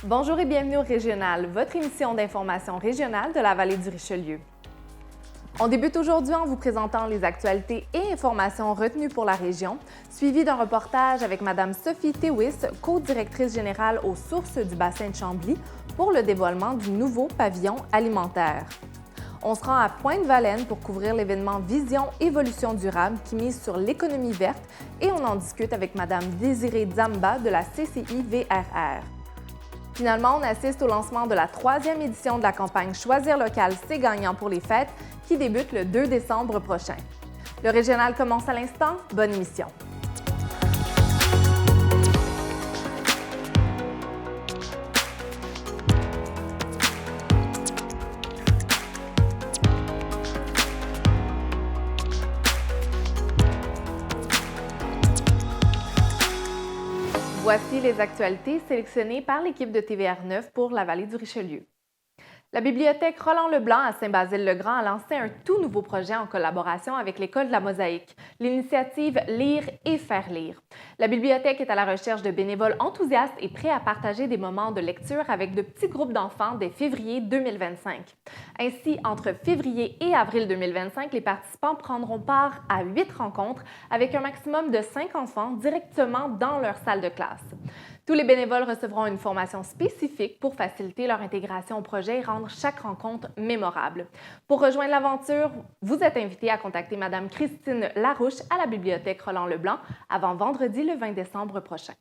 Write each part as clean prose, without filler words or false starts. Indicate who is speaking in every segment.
Speaker 1: Bonjour et bienvenue au Régional, votre émission d'information régionale de la vallée du Richelieu. On débute aujourd'hui en vous présentant les actualités et informations retenues pour la région, suivi d'un reportage avec Mme Sophie Théwis, co-directrice générale aux sources du bassin de Chambly, pour le dévoilement du nouveau pavillon alimentaire. On se rend à Pointe-Valène pour couvrir l'événement Vision Évolution durable qui mise sur l'économie verte et on en discute avec Mme Désirée Dzamba de la CCI VRR. Finalement, on assiste au lancement de la 3e édition de la campagne Choisir local, c'est gagnant pour les fêtes qui débute le 2 décembre prochain. Le Régional commence à l'instant. Bonne émission. Voici les actualités sélectionnées par l'équipe de TVR9 pour la vallée du Richelieu. La bibliothèque Roland-Leblanc à Saint-Basile-le-Grand a lancé un tout nouveau projet en collaboration avec l'École de la Mosaïque, l'initiative Lire et faire lire. La bibliothèque est à la recherche de bénévoles enthousiastes et prêts à partager des moments de lecture avec de petits groupes d'enfants dès février 2025. Ainsi, entre février et avril 2025, les participants prendront part à 8 rencontres avec un maximum de 5 enfants directement dans leur salle de classe. Tous les bénévoles recevront une formation spécifique pour faciliter leur intégration au projet et rendre chaque rencontre mémorable. Pour rejoindre l'aventure, vous êtes invité à contacter Mme Christine Larouche à la bibliothèque Roland-Leblanc avant vendredi le 20 décembre prochain.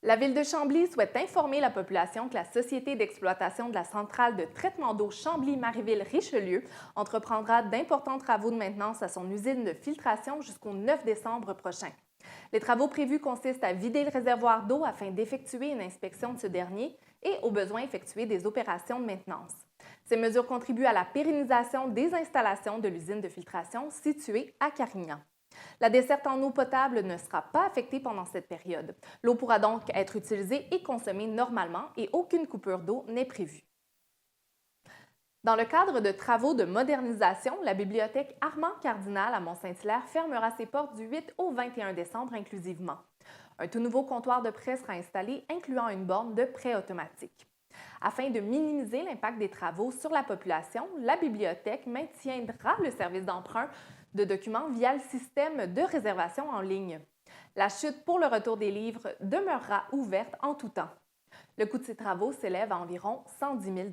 Speaker 1: La Ville de Chambly souhaite informer la population que la Société d'exploitation de la centrale de traitement d'eau Chambly-Marieville-Richelieu entreprendra d'importants travaux de maintenance à son usine de filtration jusqu'au 9 décembre prochain. Les travaux prévus consistent à vider le réservoir d'eau afin d'effectuer une inspection de ce dernier et, au besoin, effectuer des opérations de maintenance. Ces mesures contribuent à la pérennisation des installations de l'usine de filtration située à Carignan. La desserte en eau potable ne sera pas affectée pendant cette période. L'eau pourra donc être utilisée et consommée normalement et aucune coupure d'eau n'est prévue. Dans le cadre de travaux de modernisation, la bibliothèque Armand-Cardinal à Mont-Saint-Hilaire fermera ses portes du 8 au 21 décembre inclusivement. Un tout nouveau comptoir de prêt sera installé, incluant une borne de prêt automatique. Afin de minimiser l'impact des travaux sur la population, la bibliothèque maintiendra le service d'emprunt de documents via le système de réservation en ligne. La chute pour le retour des livres demeurera ouverte en tout temps. Le coût de ces travaux s'élève à environ 110 000 $.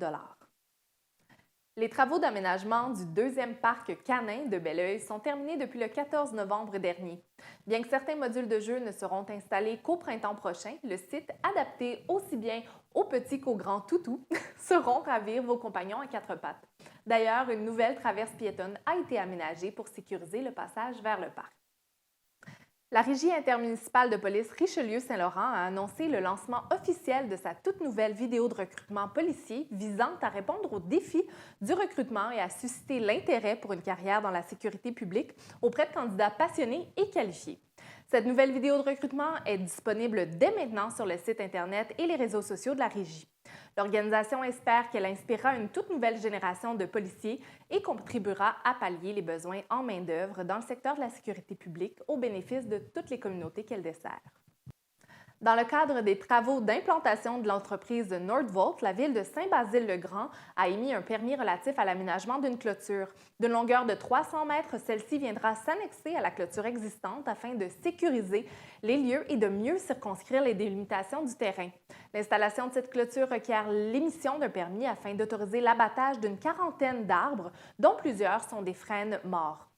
Speaker 1: Les travaux d'aménagement du 2e parc canin de Belleuil sont terminés depuis le 14 novembre dernier. Bien que certains modules de jeu ne seront installés qu'au printemps prochain, le site, adapté aussi bien aux petits qu'aux grands toutous, sauront ravir vos compagnons à 4 pattes. D'ailleurs, une nouvelle traverse piétonne a été aménagée pour sécuriser le passage vers le parc. La Régie intermunicipale de police Richelieu-Saint-Laurent a annoncé le lancement officiel de sa toute nouvelle vidéo de recrutement policier visant à répondre aux défis du recrutement et à susciter l'intérêt pour une carrière dans la sécurité publique auprès de candidats passionnés et qualifiés. Cette nouvelle vidéo de recrutement est disponible dès maintenant sur le site Internet et les réseaux sociaux de la Régie. L'organisation espère qu'elle inspirera une toute nouvelle génération de policiers et contribuera à pallier les besoins en main-d'œuvre dans le secteur de la sécurité publique au bénéfice de toutes les communautés qu'elle dessert. Dans le cadre des travaux d'implantation de l'entreprise Nordvolt, la ville de Saint-Basile-le-Grand a émis un permis relatif à l'aménagement d'une clôture. D'une longueur de 300 mètres, celle-ci viendra s'annexer à la clôture existante afin de sécuriser les lieux et de mieux circonscrire les délimitations du terrain. L'installation de cette clôture requiert l'émission d'un permis afin d'autoriser l'abattage d'une quarantaine d'arbres, dont plusieurs sont des frênes morts.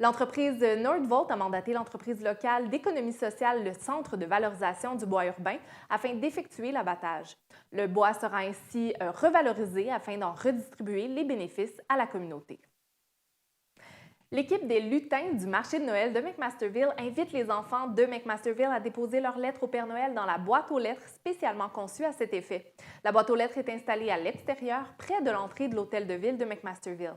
Speaker 1: L'entreprise Nordvolt a mandaté l'entreprise locale d'économie sociale, le Centre de valorisation du bois urbain, afin d'effectuer l'abattage. Le bois sera ainsi revalorisé afin d'en redistribuer les bénéfices à la communauté. L'équipe des lutins du marché de Noël de McMasterville invite les enfants de McMasterville à déposer leurs lettres au Père Noël dans la boîte aux lettres spécialement conçue à cet effet. La boîte aux lettres est installée à l'extérieur, près de l'entrée de l'hôtel de ville de McMasterville.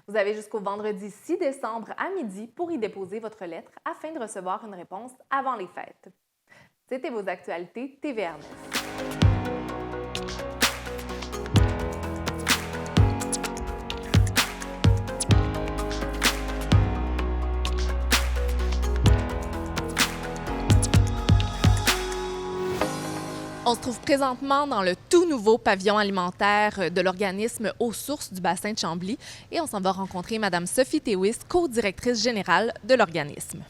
Speaker 1: Vous avez jusqu'au vendredi 6 décembre à midi pour y déposer votre lettre afin de recevoir une réponse avant les fêtes. C'était vos actualités TVR9. On se trouve présentement dans le tout nouveau pavillon alimentaire de l'organisme Eaux Sources du bassin de Chambly et on s'en va rencontrer Mme Sophie Théouis, co-directrice générale de l'organisme.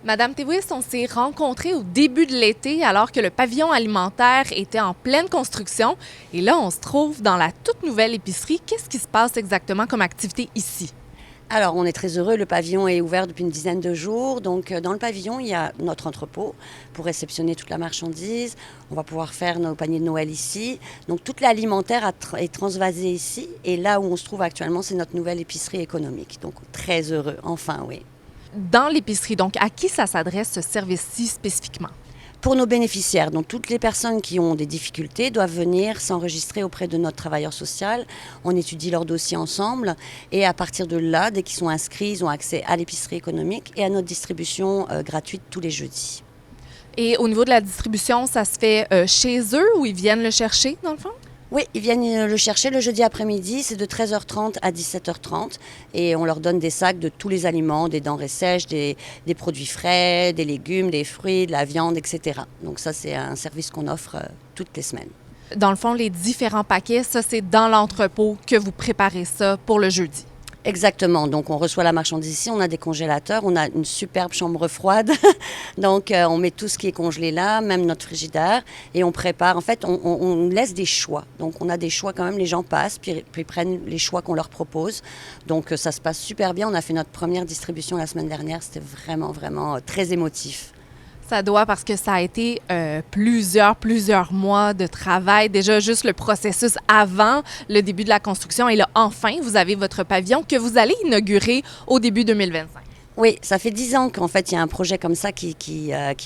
Speaker 1: Madame Théouis, on s'est rencontrés au début de l'été alors que le pavillon alimentaire était en pleine construction et là, on se trouve dans la toute nouvelle épicerie. Qu'est-ce qui se passe exactement comme activité ici?
Speaker 2: Alors, on est très heureux. Le pavillon est ouvert depuis une dizaine de jours. Donc, dans le pavillon, il y a notre entrepôt pour réceptionner toute la marchandise. On va pouvoir faire nos paniers de Noël ici. Donc, toute l'alimentaire est transvasée ici. Et là où on se trouve actuellement, c'est notre nouvelle épicerie économique. Donc, très heureux. Enfin, oui.
Speaker 1: Dans l'épicerie, donc, à qui ça s'adresse ce service-ci spécifiquement?
Speaker 2: Pour nos bénéficiaires, donc toutes les personnes qui ont des difficultés doivent venir s'enregistrer auprès de notre travailleur social. On étudie leur dossier ensemble et à partir de là, dès qu'ils sont inscrits, ils ont accès à l'épicerie économique et à notre distribution gratuite tous les jeudis.
Speaker 1: Et au niveau de la distribution, ça se fait chez eux ou ils viennent le chercher dans le fond?
Speaker 2: Oui, ils viennent le chercher le jeudi après-midi, c'est de 13h30 à 17h30 et on leur donne des sacs de tous les aliments, des denrées sèches, des produits frais, des légumes, des fruits, de la viande, etc. Donc ça, c'est un service qu'on offre toutes les semaines.
Speaker 1: Dans le fond, les différents paquets, ça, c'est dans l'entrepôt que vous préparez ça pour le jeudi.
Speaker 2: Exactement. Donc, on reçoit la marchandise ici, on a des congélateurs, on a une superbe chambre froide. Donc, on met tout ce qui est congelé là, même notre frigidaire, et on prépare. En fait, on laisse des choix. Donc, on a des choix quand même. Les gens passent, puis prennent les choix qu'on leur propose. Donc, ça se passe super bien. On a fait notre première distribution la semaine dernière. C'était vraiment, vraiment très émotif.
Speaker 1: Ça doit parce que ça a été plusieurs mois de travail. Déjà, juste le processus avant le début de la construction. Et là, enfin, vous avez votre pavillon que vous allez inaugurer au début 2025.
Speaker 2: Oui, ça fait 10 ans qu'en fait, il y a un projet comme ça qui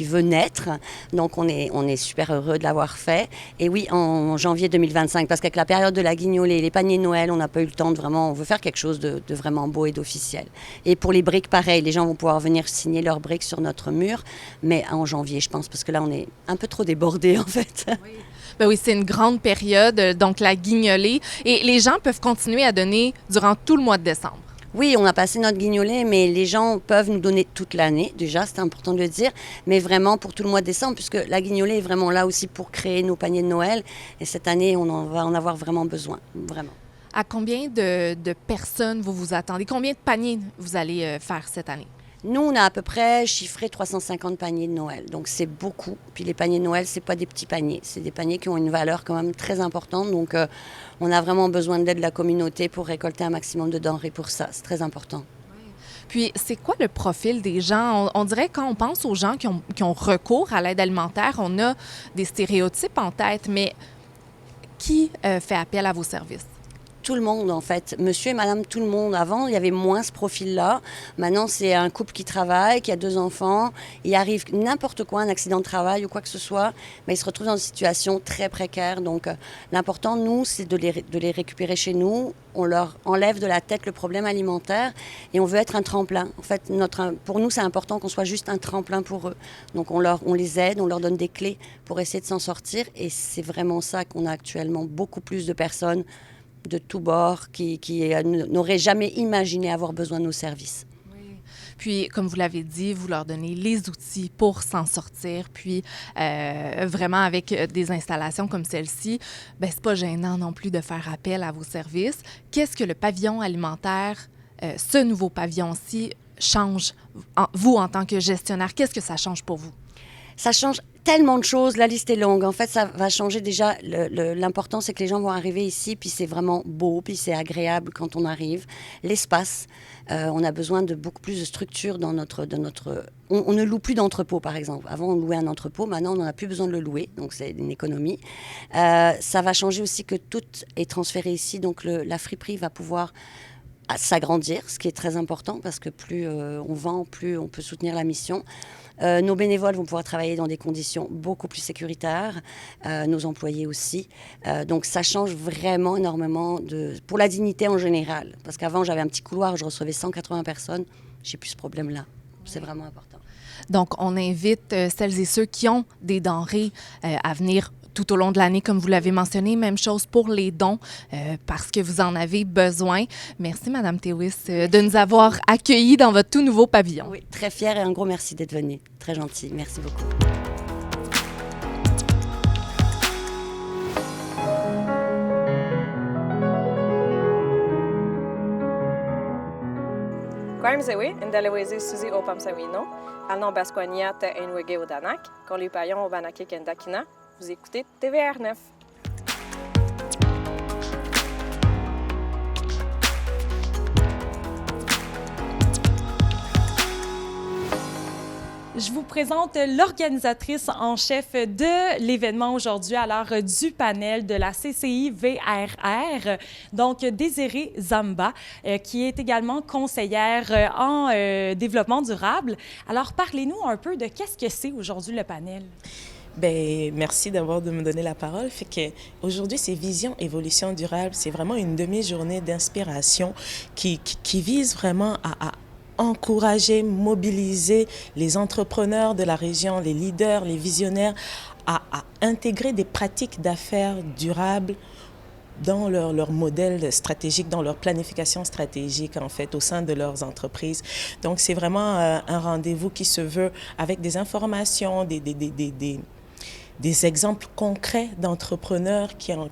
Speaker 2: veut naître. Donc, on est super heureux de l'avoir fait. Et oui, en janvier 2025, parce qu'avec la période de la guignolée, les paniers de Noël, on n'a pas eu le temps de vraiment... On veut faire quelque chose de vraiment beau et d'officiel. Et pour les briques, pareil, les gens vont pouvoir venir signer leurs briques sur notre mur. Mais en janvier, je pense, parce que là, on est un peu trop débordés, en fait.
Speaker 1: Oui. Ben oui, c'est une grande période, donc la guignolée. Et les gens peuvent continuer à donner durant tout le mois de décembre.
Speaker 2: Oui, on a passé notre guignolée, mais les gens peuvent nous donner toute l'année, déjà, c'est important de le dire, mais vraiment pour tout le mois de décembre, puisque la guignolée est vraiment là aussi pour créer nos paniers de Noël. Et cette année, on va en avoir vraiment besoin, vraiment.
Speaker 1: À combien de personnes vous vous attendez? Combien de paniers vous allez faire cette année?
Speaker 2: Nous, on a à peu près chiffré 350 paniers de Noël, donc c'est beaucoup. Puis les paniers de Noël, c'est pas des petits paniers, c'est des paniers qui ont une valeur quand même très importante. Donc on a vraiment besoin de l'aide de la communauté pour récolter un maximum de denrées pour ça. C'est très important.
Speaker 1: Oui. Puis c'est quoi le profil des gens? On dirait quand on pense aux gens qui ont recours à l'aide alimentaire, on a des stéréotypes en tête, mais qui fait appel à vos services?
Speaker 2: Tout le monde, en fait. Monsieur et madame, tout le monde. Avant, il y avait moins ce profil-là. Maintenant, c'est un couple qui travaille, qui a 2 enfants. Il arrive n'importe quoi, un accident de travail ou quoi que ce soit, mais ils se retrouvent dans une situation très précaire. Donc, l'important, nous, c'est de les récupérer chez nous. On leur enlève de la tête le problème alimentaire et on veut être un tremplin. En fait, pour nous, c'est important qu'on soit juste un tremplin pour eux. Donc, on les aide, on leur donne des clés pour essayer de s'en sortir. Et c'est vraiment ça qu'on a actuellement. Beaucoup plus de personnes de tous bords qui n'auraient jamais imaginé avoir besoin de nos services.
Speaker 1: Oui. Puis, comme vous l'avez dit, vous leur donnez les outils pour s'en sortir. Puis, vraiment, avec des installations comme celle-ci, bien, c'est pas gênant non plus de faire appel à vos services. Qu'est-ce que le pavillon alimentaire, ce nouveau pavillon-ci, change, vous, en tant que gestionnaire? Qu'est-ce que ça change pour vous?
Speaker 2: Ça change tellement de choses, la liste est longue. En fait, ça va changer déjà. L'important, c'est que les gens vont arriver ici, puis c'est vraiment beau, puis c'est agréable quand on arrive. L'espace, on a besoin de beaucoup plus de structure dans notre... On ne loue plus d'entrepôt, par exemple. Avant, on louait un entrepôt. Maintenant, on n'en a plus besoin de le louer. Donc, c'est une économie. Ça va changer aussi que tout est transféré ici. Donc, la friperie va pouvoir s'agrandir, ce qui est très important parce que plus on vend, plus on peut soutenir la mission. Nos bénévoles vont pouvoir travailler dans des conditions beaucoup plus sécuritaires, nos employés aussi. Donc ça change vraiment énormément pour la dignité en général. Parce qu'avant, j'avais un petit couloir, je recevais 180 personnes. J'ai plus ce problème-là. C'est vraiment important.
Speaker 1: Donc, on invite celles et ceux qui ont des denrées à venir tout au long de l'année, comme vous l'avez mentionné. Même chose pour les dons, parce que vous en avez besoin. Merci, Mme Théouis, de nous avoir accueillis dans votre tout nouveau pavillon.
Speaker 2: Oui, très fière et un gros merci d'être venue. Très gentil. Merci beaucoup.
Speaker 3: Zewe, Ndaleweze Suzy Opamsawino, Alnon Basquania Te Enwege Odanak, quand les paillons au Banake Kendakina, vous écoutez TVR 9.
Speaker 4: Je vous présente l'organisatrice en chef de l'événement aujourd'hui, alors du panel de la CCI VRR, donc Désirée Zamba, qui est également conseillère en développement durable. Alors, parlez-nous un peu de qu'est-ce que c'est aujourd'hui le panel?
Speaker 5: Bien, merci d'abord de me donner la parole. Fait que aujourd'hui, c'est Vision Évolution Durable. C'est vraiment une demi-journée d'inspiration qui vise vraiment à encourager, mobiliser les entrepreneurs de la région, les leaders, les visionnaires, à intégrer des pratiques d'affaires durables dans leur modèle stratégique, dans leur planification stratégique, en fait, au sein de leurs entreprises. Donc, c'est vraiment un rendez-vous qui se veut avec des informations, des exemples concrets d'entrepreneurs qui ont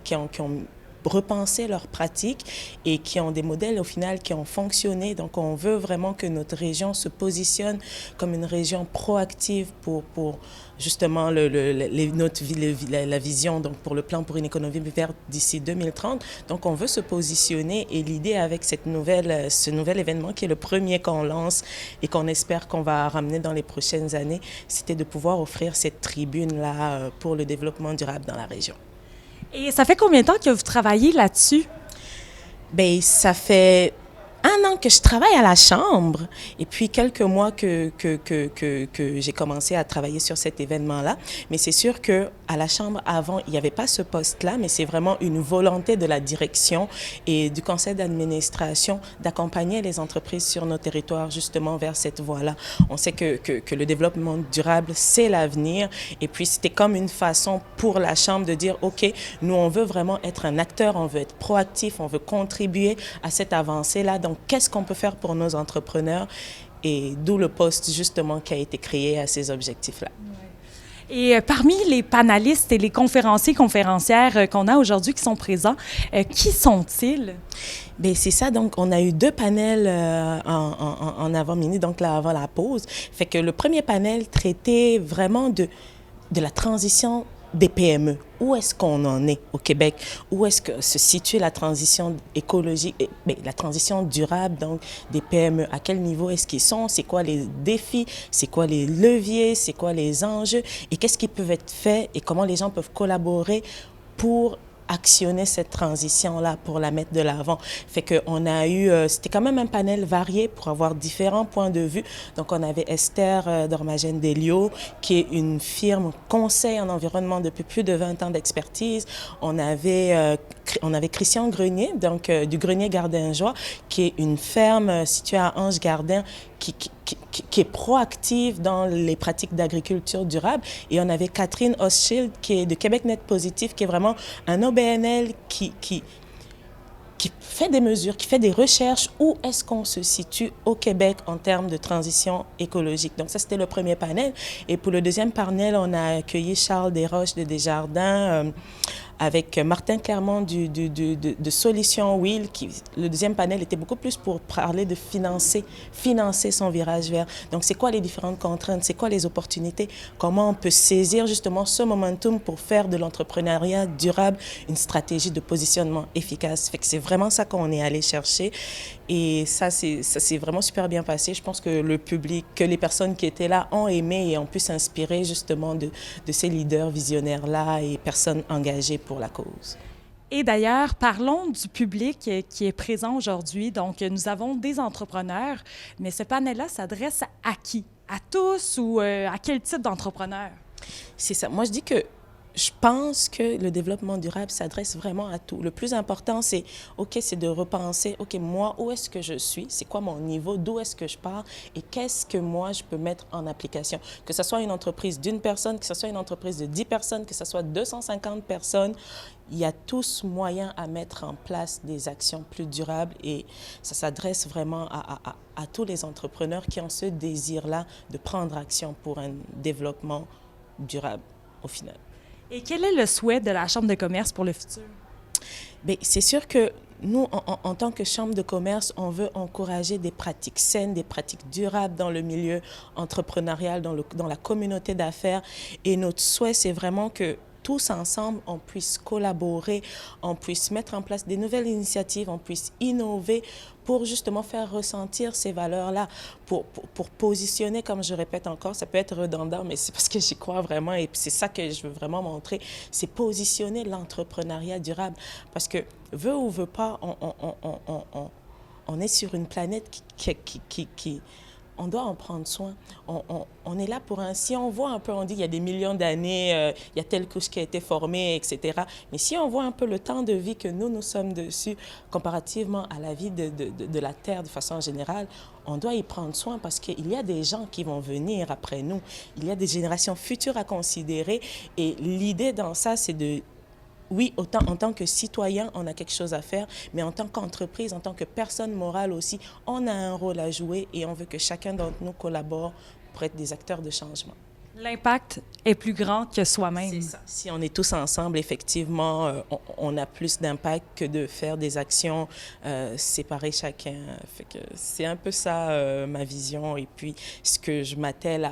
Speaker 5: repenser leurs pratiques et qui ont des modèles au final qui ont fonctionné. Donc on veut vraiment que notre région se positionne comme une région proactive pour justement la vision, donc pour le plan pour une économie verte d'ici 2030. Donc on veut se positionner et l'idée avec ce nouvel événement qui est le premier qu'on lance et qu'on espère qu'on va ramener dans les prochaines années, c'était de pouvoir offrir cette tribune-là pour le développement durable dans la région.
Speaker 4: Et ça fait combien de temps que vous travaillez là-dessus?
Speaker 5: Bien, ça fait 1 an que je travaille à la Chambre et puis quelques mois que j'ai commencé à travailler sur cet événement-là. Mais c'est sûr qu'à la Chambre, avant, il n'y avait pas ce poste-là, mais c'est vraiment une volonté de la direction et du conseil d'administration d'accompagner les entreprises sur nos territoires justement vers cette voie-là. On sait que le développement durable, c'est l'avenir et puis c'était comme une façon pour la Chambre de dire, OK, nous, on veut vraiment être un acteur, on veut être proactif, on veut contribuer à cette avancée-là. Donc, qu'est-ce qu'on peut faire pour nos entrepreneurs? Et d'où le poste, justement, qui a été créé à ces objectifs-là.
Speaker 4: Et parmi les panélistes et les conférencières qu'on a aujourd'hui qui sont présents, qui sont-ils?
Speaker 5: Bien, c'est ça. Donc, on a eu 2 panels en avant-midi, donc là, avant la pause. Fait que le premier panel traitait vraiment de la transition des PME. Où est-ce qu'on en est au Québec? Où est-ce que se situe la transition écologique, la transition durable donc des PME? À quel niveau est-ce qu'ils sont? C'est quoi les défis? C'est quoi les leviers? C'est quoi les enjeux? Et qu'est-ce qui peut être fait? Et comment les gens peuvent collaborer pour actionner cette transition-là, pour la mettre de l'avant. Fait qu'on a eu, c'était quand même un panel varié pour avoir différents points de vue. Donc, on avait Esther Dormagène-Delio, qui est une firme conseil en environnement depuis plus de 20 ans d'expertise. On avait Christian Grenier, donc du Grenier Gardin-Joie, qui est une ferme située à Ange-Gardin, qui est proactive dans les pratiques d'agriculture durable. Et on avait Catherine Hochschild, qui est de Québec Net Positif, qui est vraiment un OBNL qui fait des mesures, qui fait des recherches. Où est-ce qu'on se situe au Québec en termes de transition écologique? Donc ça, c'était le premier panel. Et pour le deuxième panel, on a accueilli Charles Desroches de Desjardins, avec Martin Clermont de Solutions Wheel. Le deuxième panel était beaucoup plus pour parler de financer son virage vert. Donc, c'est quoi les différentes contraintes? C'est quoi les opportunités? Comment on peut saisir justement ce momentum pour faire de l'entrepreneuriat durable une stratégie de positionnement efficace? Fait que c'est vraiment ça qu'on est allé chercher. Et ça s'est vraiment super bien passé. Je pense que le public, que les personnes qui étaient là ont aimé et ont pu s'inspirer justement de ces leaders visionnaires-là et personnes engagées pour la cause.
Speaker 4: Et d'ailleurs, parlons du public qui est présent aujourd'hui. Donc, nous avons des entrepreneurs, mais ce panel-là s'adresse à qui? À tous ou à quel type d'entrepreneurs?
Speaker 5: C'est ça. Moi, je dis que je pense que le développement durable s'adresse vraiment à tout. Le plus important, c'est de repenser, moi, où est-ce que je suis? C'est quoi mon niveau? D'où est-ce que je pars? Et qu'est-ce que moi, je peux mettre en application? Que ce soit une entreprise d'1 personne, que ce soit une entreprise de 10 personnes, que ce soit 250 personnes, il y a tous moyens à mettre en place des actions plus durables et ça s'adresse vraiment à tous les entrepreneurs qui ont ce désir-là de prendre action pour un développement durable au final.
Speaker 4: Et quel est le souhait de la Chambre de commerce pour le futur?
Speaker 5: Bien, c'est sûr que nous, en tant que chambre de commerce, on veut encourager des pratiques saines, des pratiques durables dans le milieu entrepreneurial, dans la communauté d'affaires. Et notre souhait, c'est vraiment que tous ensemble, on puisse collaborer, on puisse mettre en place des nouvelles initiatives, on puisse innover pour justement faire ressentir ces valeurs-là, pour positionner, comme je répète encore, ça peut être redondant, mais c'est parce que j'y crois vraiment et c'est ça que je veux vraiment montrer, c'est positionner l'entrepreneuriat durable. Parce que, veut ou veut pas, on est sur une planète qui on doit en prendre soin. On est là pour un... Si on voit un peu, on dit il y a des millions d'années, il y a telle couche qui a été formée, etc. Mais si on voit un peu le temps de vie que nous sommes dessus, comparativement à la vie de la Terre de façon générale, on doit y prendre soin parce qu'il y a des gens qui vont venir après nous. Il y a des générations futures à considérer. Et l'idée dans ça, c'est de... Oui, autant en tant que citoyen, on a quelque chose à faire, mais en tant qu'entreprise, en tant que personne morale aussi, on a un rôle à jouer et on veut que chacun d'entre nous collabore pour être des acteurs de changement.
Speaker 4: L'impact est plus grand que soi-même.
Speaker 5: C'est ça. Si on est tous ensemble, effectivement, on a plus d'impact que de faire des actions séparées chacun. Fait que c'est un peu ça ma vision et puis ce que je m'attelle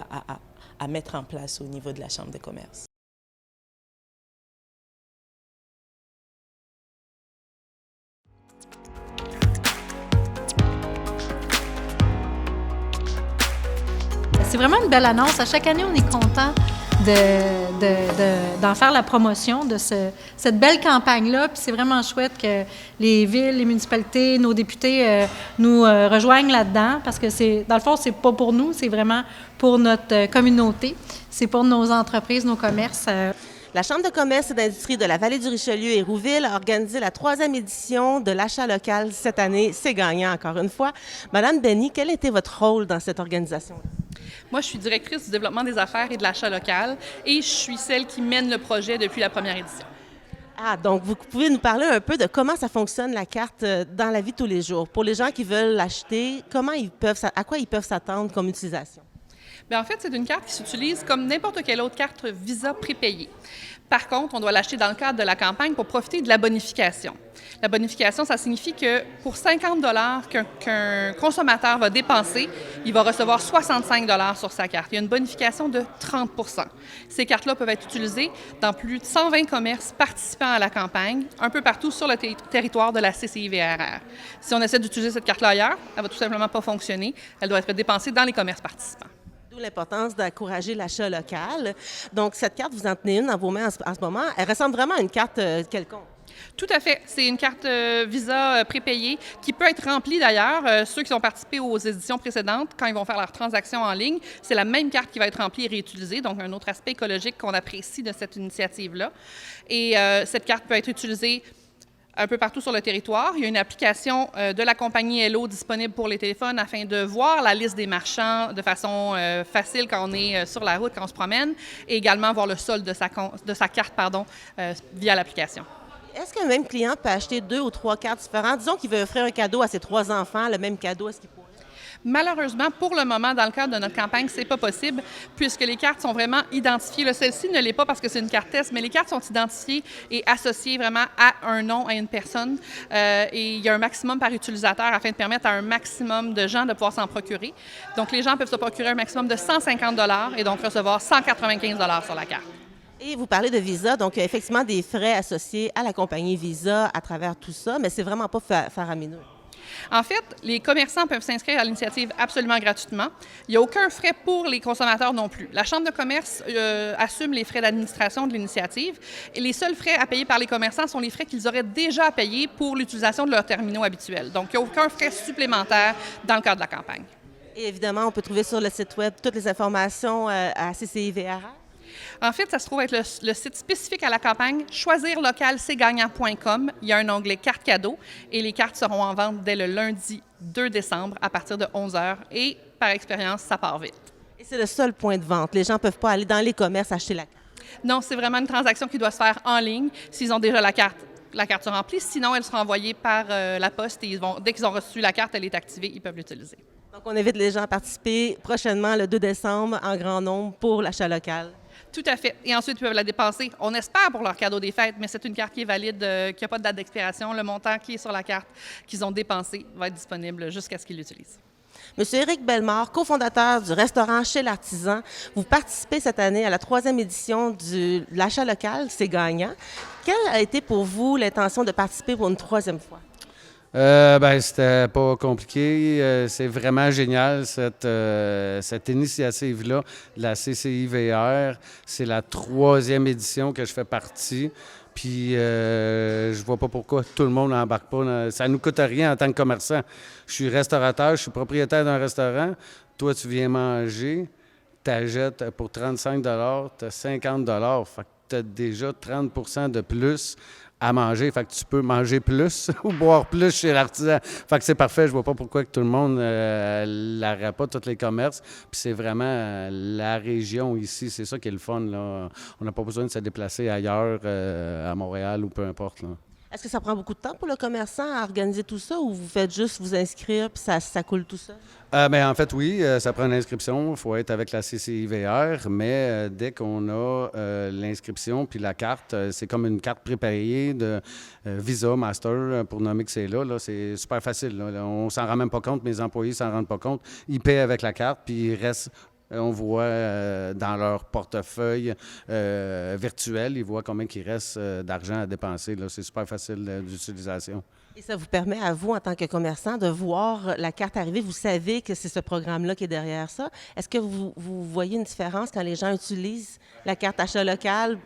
Speaker 5: à mettre en place au niveau de la Chambre de commerce.
Speaker 6: C'est vraiment une belle annonce. À chaque année, on est content d'en faire la promotion de cette belle campagne-là. Puis c'est vraiment chouette que les villes, les municipalités, nos députés nous rejoignent là-dedans parce que dans le fond, c'est pas pour nous, c'est vraiment pour notre communauté. C'est pour nos entreprises, nos commerces.
Speaker 7: La Chambre de commerce et d'industrie de la Vallée du Richelieu et Rouville a organisé la 3e édition de l'achat local cette année. C'est gagnant, encore une fois. Madame Benny, quel était votre rôle dans cette organisation?
Speaker 8: Moi, je suis directrice du développement des affaires et de l'achat local et je suis celle qui mène le projet depuis la première édition.
Speaker 7: Ah, donc vous pouvez nous parler un peu de comment ça fonctionne la carte dans la vie de tous les jours. Pour les gens qui veulent l'acheter, à quoi ils peuvent s'attendre comme utilisation?
Speaker 8: Bien, en fait, c'est une carte qui s'utilise comme n'importe quelle autre carte Visa prépayée. Par contre, on doit l'acheter dans le cadre de la campagne pour profiter de la bonification. La bonification, ça signifie que pour 50 $ qu'un consommateur va dépenser, il va recevoir 65 $ sur sa carte. Il y a une bonification de 30 %. Ces cartes-là peuvent être utilisées dans plus de 120 commerces participants à la campagne, un peu partout sur le territoire de la CCI-VRR. Si on essaie d'utiliser cette carte-là ailleurs, elle va tout simplement pas fonctionner. Elle doit être dépensée dans les commerces participants.
Speaker 7: D'où l'importance d'encourager l'achat local. Donc, cette carte, vous en tenez une dans vos mains en ce moment. Elle ressemble vraiment à une carte quelconque.
Speaker 8: Tout à fait. C'est une carte Visa prépayée qui peut être remplie d'ailleurs. Ceux qui ont participé aux éditions précédentes, quand ils vont faire leurs transactions en ligne, c'est la même carte qui va être remplie et réutilisée. Donc, un autre aspect écologique qu'on apprécie de cette initiative-là. Et cette carte peut être utilisée un peu partout sur le territoire. Il y a une application de la compagnie Hello disponible pour les téléphones afin de voir la liste des marchands de façon facile quand on est sur la route, quand on se promène, et également voir le solde de sa carte via l'application.
Speaker 7: Est-ce qu'un même client peut acheter 2 ou 3 cartes différentes? Disons qu'il veut offrir un cadeau à ses 3 enfants, le même cadeau, est-ce qu'il pourrait?
Speaker 8: Malheureusement, pour le moment, dans le cadre de notre campagne, c'est pas possible puisque les cartes sont vraiment identifiées. Là, celle-ci ne l'est pas parce que c'est une carte test, mais les cartes sont identifiées et associées vraiment à un nom, à une personne. Et il y a un maximum par utilisateur afin de permettre à un maximum de gens de pouvoir s'en procurer. Donc, les gens peuvent se procurer un maximum de 150 $ et donc recevoir 195 $ sur la carte.
Speaker 7: Et vous parlez de Visa, donc il y a effectivement des frais associés à la compagnie Visa à travers tout ça, mais c'est vraiment pas faramineux.
Speaker 8: En fait, les commerçants peuvent s'inscrire à l'initiative absolument gratuitement. Il n'y a aucun frais pour les consommateurs non plus. La Chambre de commerce assume les frais d'administration de l'initiative et les seuls frais à payer par les commerçants sont les frais qu'ils auraient déjà à payer pour l'utilisation de leurs terminaux habituels. Donc, il n'y a aucun frais supplémentaire dans le cadre de la campagne.
Speaker 7: Et évidemment, on peut trouver sur le site Web toutes les informations à CCI-VRR.
Speaker 8: En fait, ça se trouve être le site spécifique à la campagne, choisirlocalc'estgagnant.com. Il y a un onglet cartes cadeaux et les cartes seront en vente dès le lundi 2 décembre à partir de 11 h et par expérience, ça part vite.
Speaker 7: Et c'est le seul point de vente. Les gens ne peuvent pas aller dans les commerces acheter la carte.
Speaker 8: Non, c'est vraiment une transaction qui doit se faire en ligne s'ils ont déjà la carte sera remplie. Sinon, elle sera envoyée par la poste et dès qu'ils ont reçu la carte, elle est activée, ils peuvent l'utiliser.
Speaker 7: Donc, on invite les gens à participer prochainement le 2 décembre en grand nombre pour l'achat local.
Speaker 8: Tout à fait. Et ensuite, ils peuvent la dépenser. On espère pour leur cadeau des fêtes, mais c'est une carte qui est valide, qui n'a pas de date d'expiration. Le montant qui est sur la carte qu'ils ont dépensé va être disponible jusqu'à ce qu'ils l'utilisent.
Speaker 7: Monsieur Éric Bellemare, cofondateur du restaurant Chez l'Artisan, vous participez cette année à la 3e édition de l'achat local, c'est gagnant. Quelle a été pour vous l'intention de participer pour une 3e fois?
Speaker 9: C'était pas compliqué. C'est vraiment génial, cette initiative-là de la CCI VR. C'est la 3e édition que je fais partie. Puis je vois pas pourquoi tout le monde n'embarque pas. Ça nous coûte rien en tant que commerçant. Je suis restaurateur, je suis propriétaire d'un restaurant. Toi, tu viens manger, tu achètes pour 35 $, tu as 50 $. Fait que tu as déjà 30 % de plus à manger. Fait que tu peux manger plus ou boire plus chez l'artisan. Fait que c'est parfait. Je vois pas pourquoi que tout le monde l'aurait pas, tous les commerces. Puis c'est vraiment la région ici. C'est ça qui est le fun, là. On n'a pas besoin de se déplacer ailleurs, à Montréal ou peu importe, là.
Speaker 7: Est-ce que ça prend beaucoup de temps pour le commerçant à organiser tout ça ou vous faites juste vous inscrire puis ça coule tout seul?
Speaker 9: En fait, oui, ça prend une inscription. Il faut être avec la CCI VR, mais dès qu'on a l'inscription puis la carte, c'est comme une carte prépayée de Visa, Master, pour nommer que c'est là. C'est super facile. Là. On s'en rend même pas compte, mes employés s'en rendent pas compte. Ils paient avec la carte, puis ils restent. On voit dans leur portefeuille virtuel, ils voient combien il reste d'argent à dépenser. Là. C'est super facile d'utilisation.
Speaker 7: Et ça vous permet à vous, en tant que commerçant, de voir la carte arriver. Vous savez que c'est ce programme-là qui est derrière ça. Est-ce que vous voyez une différence quand les gens utilisent la carte achat local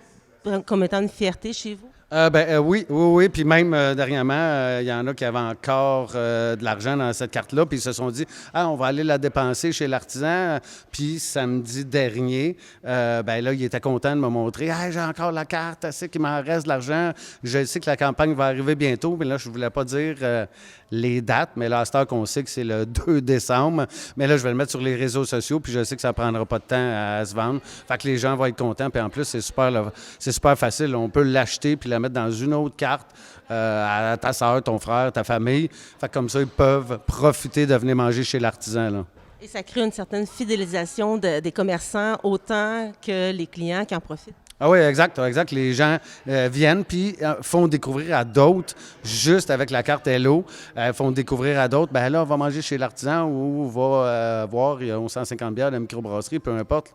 Speaker 7: comme étant une fierté chez vous?
Speaker 9: Oui. Puis même dernièrement, il y en a qui avaient encore de l'argent dans cette carte-là, puis ils se sont dit, on va aller la dépenser chez l'artisan. Puis samedi dernier, là, il était content de me montrer, j'ai encore la carte, je sais qu'il m'en reste de l'argent. Je sais que la campagne va arriver bientôt, mais là, je voulais pas dire les dates, mais là, à cette heure qu'on sait que c'est le 2 décembre. Mais là, je vais le mettre sur les réseaux sociaux, puis je sais que ça prendra pas de temps à se vendre. Fait que les gens vont être contents, puis en plus, c'est super facile. On peut l'acheter, puis la mettre dans une autre carte à ta soeur, ton frère, ta famille. Fait que comme ça, ils peuvent profiter de venir manger chez l'artisan, là.
Speaker 7: Et ça crée une certaine fidélisation des commerçants autant que les clients qui en profitent.
Speaker 9: Ah oui, exact. Les gens viennent puis font découvrir à d'autres, juste avec la carte Hello, font découvrir à d'autres, là, on va manger chez l'artisan ou on va voir, il y a 150 bières de microbrasserie, peu importe.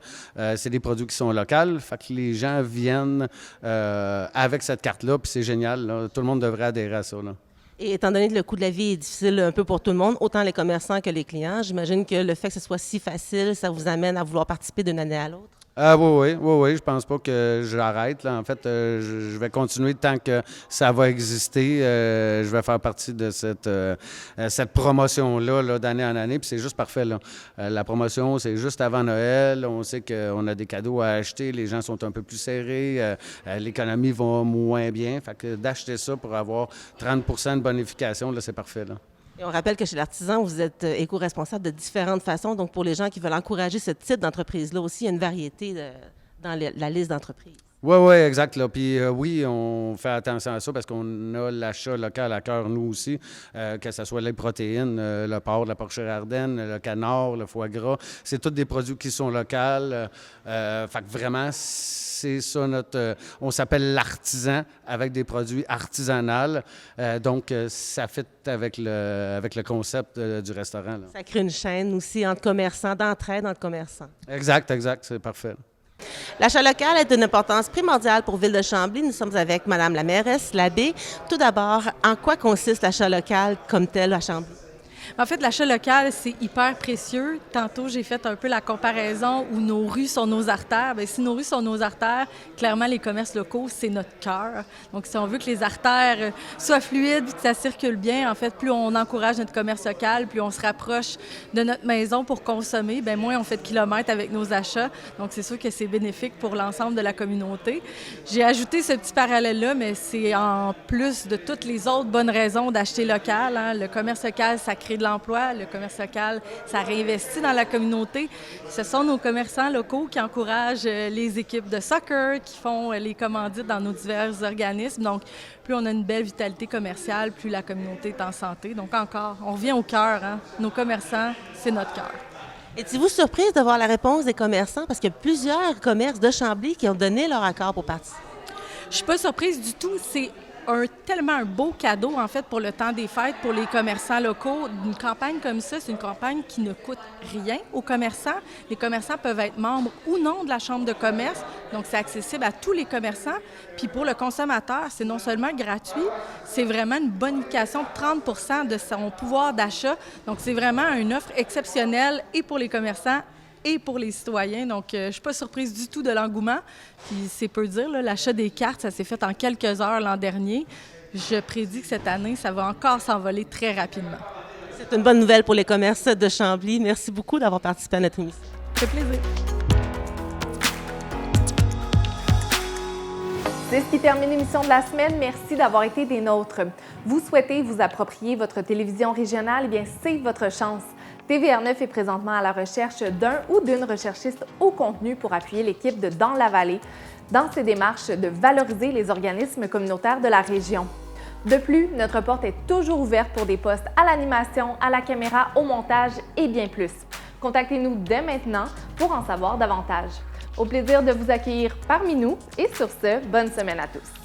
Speaker 9: C'est des produits qui sont locaux. Fait que les gens viennent avec cette carte-là, puis c'est génial, là. Tout le monde devrait adhérer à ça, là.
Speaker 7: Et étant donné que le coût de la vie est difficile un peu pour tout le monde, autant les commerçants que les clients, j'imagine que le fait que ce soit si facile, ça vous amène à vouloir participer d'une année à l'autre?
Speaker 9: Oui. Je pense pas que j'arrête, là. En fait, je vais continuer tant que ça va exister. Je vais faire partie de cette promotion-là, là, d'année en année. Puis c'est juste parfait, là. La promotion, c'est juste avant Noël. On sait qu'on a des cadeaux à acheter. Les gens sont un peu plus serrés. L'économie va moins bien. Fait que d'acheter ça pour avoir 30 % de bonification, là, c'est parfait, là.
Speaker 7: Et on rappelle que chez l'Artisan, vous êtes éco-responsable de différentes façons. Donc, pour les gens qui veulent encourager ce type d'entreprise-là aussi, il y a une variété dans la liste d'entreprises.
Speaker 9: Oui, exact. Là. Puis oui, on fait attention à ça parce qu'on a l'achat local à cœur, nous aussi, que ce soit les protéines, le porc de la Porchère-Ardenne, le canard, le foie gras. C'est tous des produits qui sont locaux. Fait que vraiment, c'est ça on s'appelle l'artisan avec des produits artisanaux. Donc, ça fit avec le concept du restaurant, là.
Speaker 7: Ça crée une chaîne aussi entre commerçants, d'entraide entre commerçants.
Speaker 9: Exact. C'est parfait.
Speaker 7: L'achat local est d'une importance primordiale pour Ville de Chambly. Nous sommes avec Mme la mairesse Labbé. Tout d'abord, en quoi consiste l'achat local comme tel à Chambly?
Speaker 6: En fait, l'achat local, c'est hyper précieux. Tantôt, j'ai fait un peu la comparaison où nos rues sont nos artères. Bien, si nos rues sont nos artères, clairement, les commerces locaux, c'est notre cœur. Donc, si on veut que les artères soient fluides et que ça circule bien, en fait, plus on encourage notre commerce local, plus on se rapproche de notre maison pour consommer, bien, moins on fait de kilomètres avec nos achats. Donc, c'est sûr que c'est bénéfique pour l'ensemble de la communauté. J'ai ajouté ce petit parallèle-là, mais c'est en plus de toutes les autres bonnes raisons d'acheter local, hein. Le commerce local, ça crée de l'emploi. Le commerce local, ça réinvestit dans la communauté. Ce sont nos commerçants locaux qui encouragent les équipes de soccer, qui font les commandites dans nos divers organismes. Donc, plus on a une belle vitalité commerciale, plus la communauté est en santé. Donc, encore, on revient au cœur, hein? Nos commerçants, c'est notre cœur.
Speaker 7: Étiez-vous surprise de voir la réponse des commerçants? Parce qu'il y a plusieurs commerces de Chambly qui ont donné leur accord pour participer.
Speaker 10: Je suis pas surprise du tout. C'est tellement un beau cadeau, en fait, pour le temps des fêtes, pour les commerçants locaux. Une campagne comme ça, c'est une campagne qui ne coûte rien aux commerçants. Les commerçants peuvent être membres ou non de la Chambre de commerce, donc c'est accessible à tous les commerçants. Puis pour le consommateur, c'est non seulement gratuit, c'est vraiment une bonification de 30 % de son pouvoir d'achat. Donc c'est vraiment une offre exceptionnelle et pour les commerçants et pour les citoyens. Donc, je ne suis pas surprise du tout de l'engouement. Puis, c'est peu dire, l'achat des cartes, ça s'est fait en quelques heures l'an dernier. Je prédis que cette année, ça va encore s'envoler très rapidement.
Speaker 7: C'est une bonne nouvelle pour les commerces de Chambly. Merci beaucoup d'avoir participé à notre émission.
Speaker 10: Ça fait plaisir.
Speaker 1: C'est ce qui termine l'émission de la semaine. Merci d'avoir été des nôtres. Vous souhaitez vous approprier votre télévision régionale? Eh bien, c'est votre chance. TVR9 est présentement à la recherche d'un ou d'une recherchiste au contenu pour appuyer l'équipe de Dans la Vallée dans ses démarches de valoriser les organismes communautaires de la région. De plus, notre porte est toujours ouverte pour des postes à l'animation, à la caméra, au montage et bien plus. Contactez-nous dès maintenant pour en savoir davantage. Au plaisir de vous accueillir parmi nous et sur ce, bonne semaine à tous.